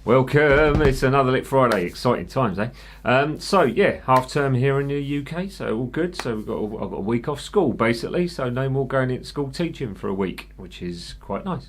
Welcome, it's another Lick Friday, exciting times, eh? So yeah, half term here in the UK, so all good. So I've got a week off school basically, so no more going into school teaching for a week, which is quite nice.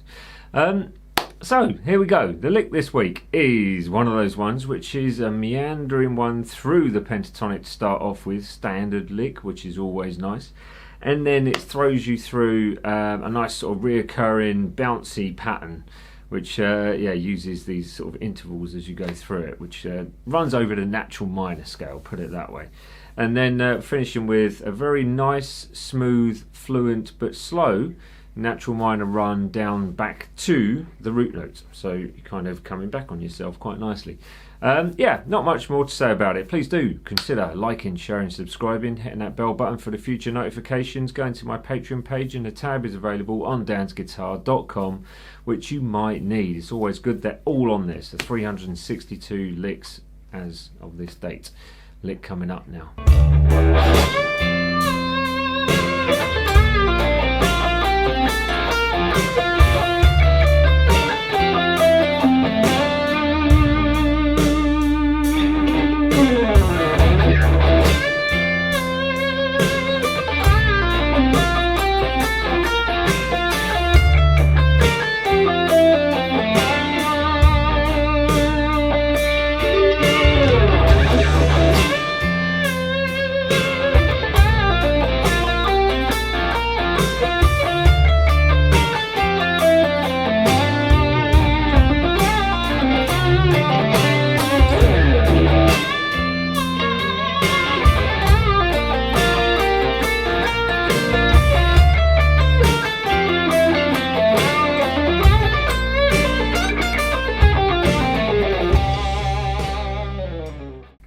So here we go. The lick this week is one of those ones which is a meandering one through the pentatonic to start off with, standard lick, which is always nice. And then it throws you through a nice sort of reoccurring bouncy pattern, which uses these sort of intervals as you go through it, which runs over the natural minor scale, put it that way. And then finishing with a very nice, smooth, fluent but slow natural minor run down back to the root notes. So you're kind of coming back on yourself quite nicely. Yeah, not much more to say about it. Please do consider liking, sharing, subscribing, hitting that bell button for the future notifications, going to my Patreon page, and the tab is available on dansguitar.com, which you might need. It's always good they're all on this. The 362 licks as of this date. Lick coming up now.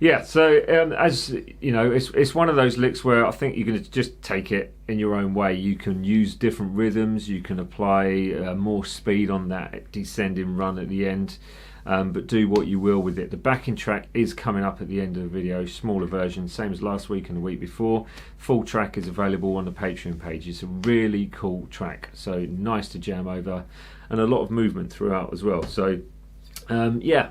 Yeah, so as you know, it's one of those licks where I think you're going to just take it in your own way. You can use different rhythms, you can apply more speed on that descending run at the end, but do what you will with it. The backing track is coming up at the end of the video, smaller version, same as last week and the week before. Full track is available on the Patreon page. It's a really cool track, so nice to jam over, and a lot of movement throughout as well. So yeah.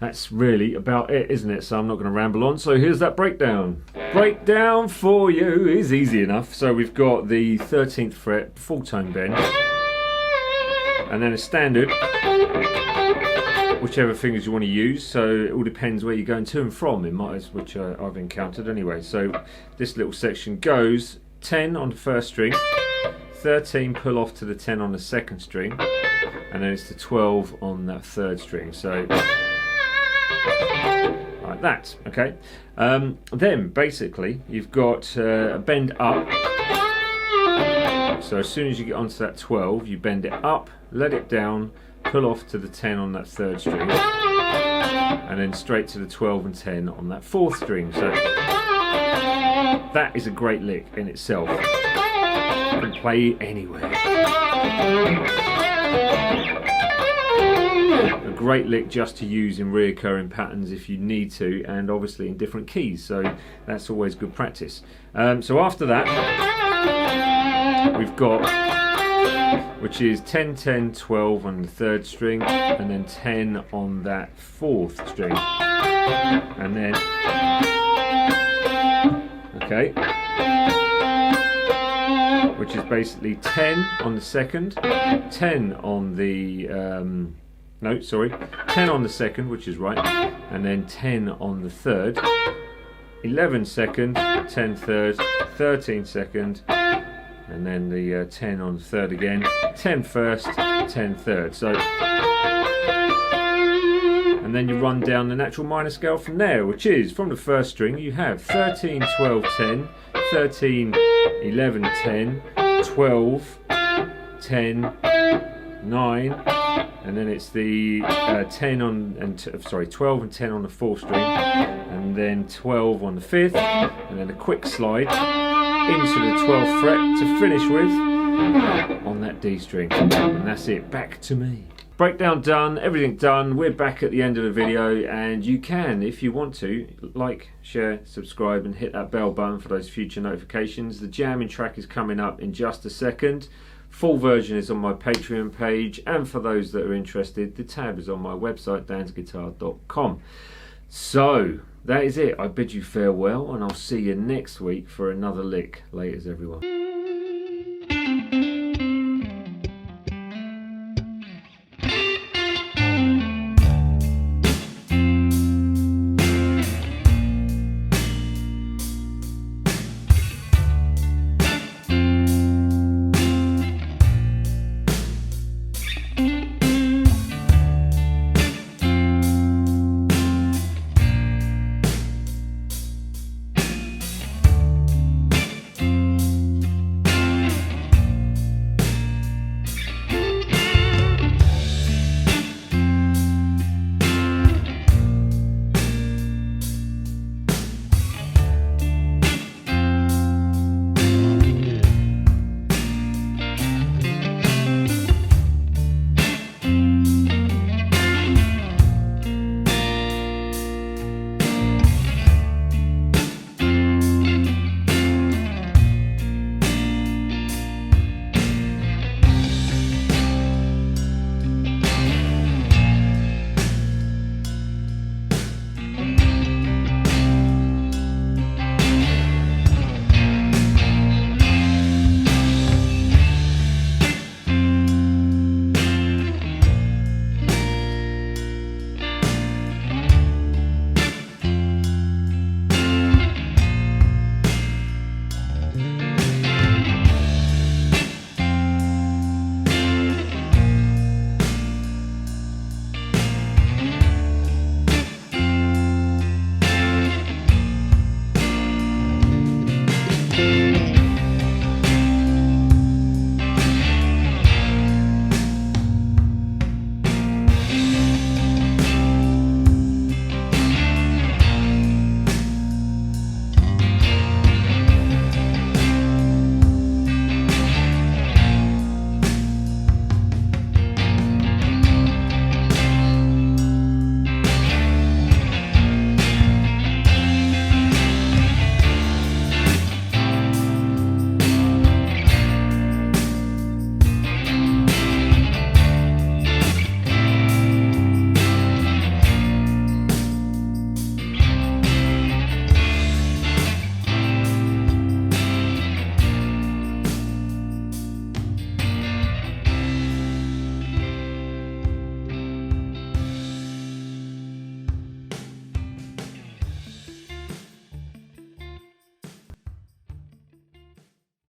That's really about it, isn't it? So I'm not going to ramble on. So here's that breakdown. Breakdown for you is easy enough. So we've got the 13th fret, full tone bend, and then a standard, whichever fingers you want to use. So it all depends where you're going to and from, which I've encountered anyway. So this little section goes 10 on the first string, 13 pull off to the 10 on the second string, and then it's the 12 on that third string. So like that, okay. Then basically you've got a bend up. So as soon as you get onto that 12, you bend it up, let it down, pull off to the 10 on that third string, and then straight to the 12 and 10 on that fourth string. So that is a great lick in itself. You can play anywhere. A great lick just to use in reoccurring patterns if you need to, and obviously in different keys, so that's always good practice. So after that we've got, which is 10, 10, 12 on the third string, and then 10 on that fourth string, and then okay, which is basically 10 on the second, 10 on the 10 on the second, which is right, and then 10 on the third, 11 second, 10 third, 13 second, and then the 10 on the third again, 10 first, 10 third. So, and then you run down the natural minor scale from there, which is from the first string you have 13, 12, 10, 13, 11, 10, 12, 10, 9, and then it's the 12 and 10 on the fourth string, and then 12 on the fifth, and then a quick slide into the 12th fret to finish with on that D string, and that's it. Back to me. Breakdown done, everything done. We're back at the end of the video, and you can, if you want to, like, share, subscribe, and hit that bell button for those future notifications. The jamming track is coming up in just a second. Full version is on my Patreon page, and for those that are interested, the tab is on my website, dansguitar.com. So that is it. I bid you farewell, and I'll see you next week for another lick. Laters, everyone.